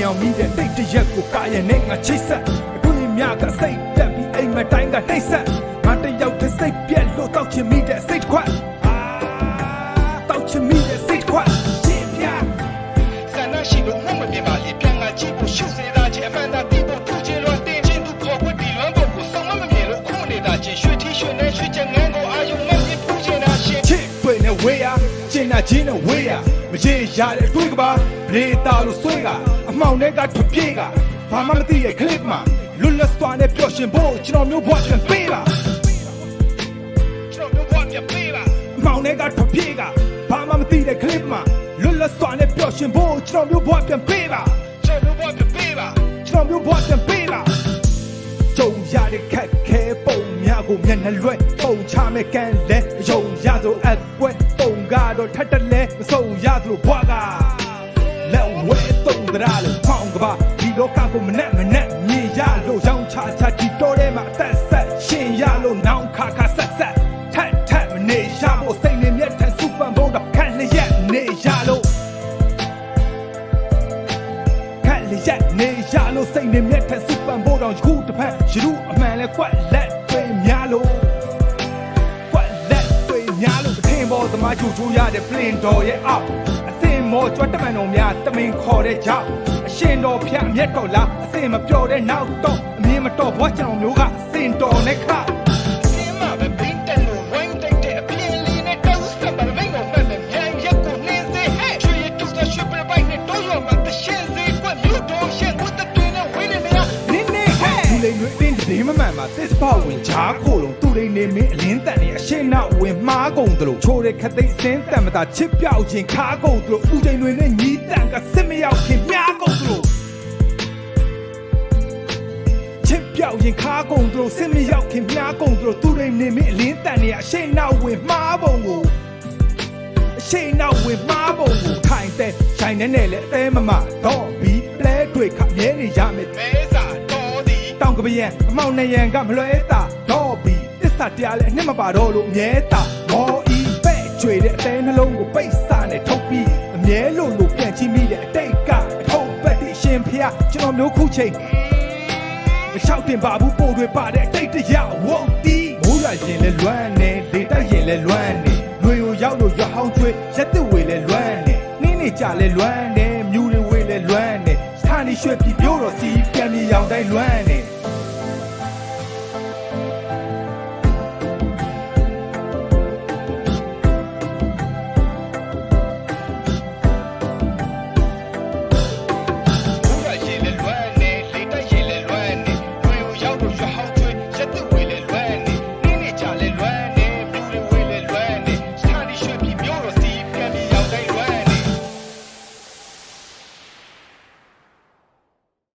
အောင်မိတဲ့တိတ်တရက်ကိုကာရဲ့နဲ့ငါချိတ်ဆက်အခုရင်များကစိတ်တက်ပြီးအိမ်မတိုင်းကနှိမ့်ဆက်ငါတယောက်တည်းစိတ်ပြက်လို့တောက်ချင်မိတဲ့စိတ်ခွက်တောက်ချင်မိတဲ့စိတ်ခွက်ချင်းပြဆန္ဒရှိလို့မှမပြပါလေပြန်ငါကြည့်ဖို့ရှုစေတာချင်အမှန်သာသိဖို့သူချင်လို့တင်းချင်းသူပေါ်ခွင့်ဒီလွမ်းဖို့ကိုစုံမမြင်လို့ခုနေတာချင်းရွှေထီးရွှေနဲ့ရွှေချင်ငန်းကိုအာယုံနဲ့ပြဖူးချင်တာရှင်ချစ်တွေနဲ့ဝေးရကျင်နာချင်းနဲ့ဝေးရမရေရတဲ့အတွေးကပါလေတာလို့ဆွဲကအမှောင်တွေကထွက်ပြေးကဘာမှမသိရဲ့ clip မှာလွတ်လပ်စွာနဲ့ပျော်ရွှင်ဖို့ကျွန်တော်မျိုးဘဝပြန်ပေးပါကျွန်တော်မျိုးဘဝပြန်ပေးပါအမှောင်တွေကထွက်ပြေးကဘာမှမသိတဲ့ clip မှာလွတ်လပ်စွာနဲ့ပျော်ရွှင်ဖို့ကျွန်တော်မျိုးဘဝပြန်ပေးပါကျွန်တော်မျိုးဘဝပြန်ပေးပါကျွန်တော်မျိုးဘဝပြန်ပေးပါကြုံရတဲ့ခက်ခဲပုံများကိုမျက်နှာလွှဲပုံချမဲ့ကန်လဲယုံရဆိုအကွက်ပုံကတော့ထပ်တလဲမဆုံးရသလိုဘွားကလက်ဝဲတုံတရာလို့ဖောင်းကပါဒီလောကကိုမနဲ့မြင်ရလို့ရောင်းချချဒီတော်ထဲမှာအသက်ဆက်ရှင်ရလို့နောင်ခါဆက်ထပ်မနေရဖို့စိတ်နဲ့မျက်ထန်စူပန်ဘုံတော့ခန့်လျက်နေရလို့နေရလို့စိတ်နဲ့မျက်ထက်စပန်ဖို့တောင်ခုတစ်ဖက်ယူအမှန်လဲကွက်လက်တွေများလို့အထင်ပေါ်သမားချူချိုးရတဲ့ plane တော်ရဲ့အောက်အစင်မောကြွတမန်တော်များတမင်ခေါ်တဲ့ကြောက်အရှင်တော်ဖျက်မြက်တော်လားအစင်မပြောတဲ့နောက်တော့အမြင်မတော်ဘွားကျွန်တော်မျိုးကအစင်တော်နဲ့ခအစင်မပဲဘင်းတန်လို့ဝိုင်းတိုက်တဲ့အပြင်းလေးနဲ့တောက်စပ်ပါမိန်တော်မှန်တယ်ညံရက်ကိုနှင်းစေဟဲ့ချွေရတူတဲ့ရွှေပရပိုက်နဲ့တော့ရောမှတရှင်းစေကွက်မြို့တော်ရှင်းဦးတဲ့တွင်နဲ့ဝင်းနေမလားနင်းနေဟဲ့ဒီလိမ်တွေအင်းဒီမမှန်မှာသစ္စာဝင်ချားခိုလုံးသူလိမ်နေမင်းအလင်းတန်နေအရှင်းနောက်ဝင်မှားကုန်သလိုချိုးတဲ့ခသိစင်းတန်မသာချစ်ပြောက်ခြင်းခါကုန်သလိုဦးချိန်တွေနဲ့ညီးတန်ကစစ်မရောက်ခင်မြားကုန်သလိုချစ်ပြောက်ရင်ခါကုန်သလိုစစ်မရောက်ခင်မြားကုန်သလိုသူလိမ်နေမင်းအလင်းတန်နေအရှင်းနောက်ဝင်မှားပုံကိုအရှိန်နောက်ဝင်မှားပုံကိုထိုင်တဲ့ဆိုင်နဲ့လေအသေးမမတော့ဘီပလဲတွေခမြဲနေရမယ်မဲစာတော်သည်တောင်ကပယံအမောင်နှရံကမလွဲတာတော့ဘီတစ္ဆာတရားလည်းအနှစ်မပါတော့လို့အမြဲတာမော်ဤပဲ့ကျွေတဲ့အသေးနှလုံးကိုပိတ်စာနဲ့ထုတ်ပြီးအမြဲလို့ပြန်ချိမိတဲ့အတိတ်ကအထုပ်ပတ်တိရှင်ဖျားကျွန်တော်မျိုးခုချိန်မလျှောက်တင်ပါဘူးပို့တွေပါတဲ့အတိတ်တရားဝုတ်တီးမိုးရရင်လဲလွမ်းနေလေတက်ရင်လဲလွမ်းနေလွေကိုရောက်လို့ရဟောင်းကျွေးရက်တစ်ဝေလဲလွမ်းနေနှင်းနေကြလဲလွမ်းနေမြူတွေဝေလဲလွမ်းနေဌာနေရွှေပြည်ပြိုးတော်စီပြန်မြေရောင်တိုင်းလွမ်း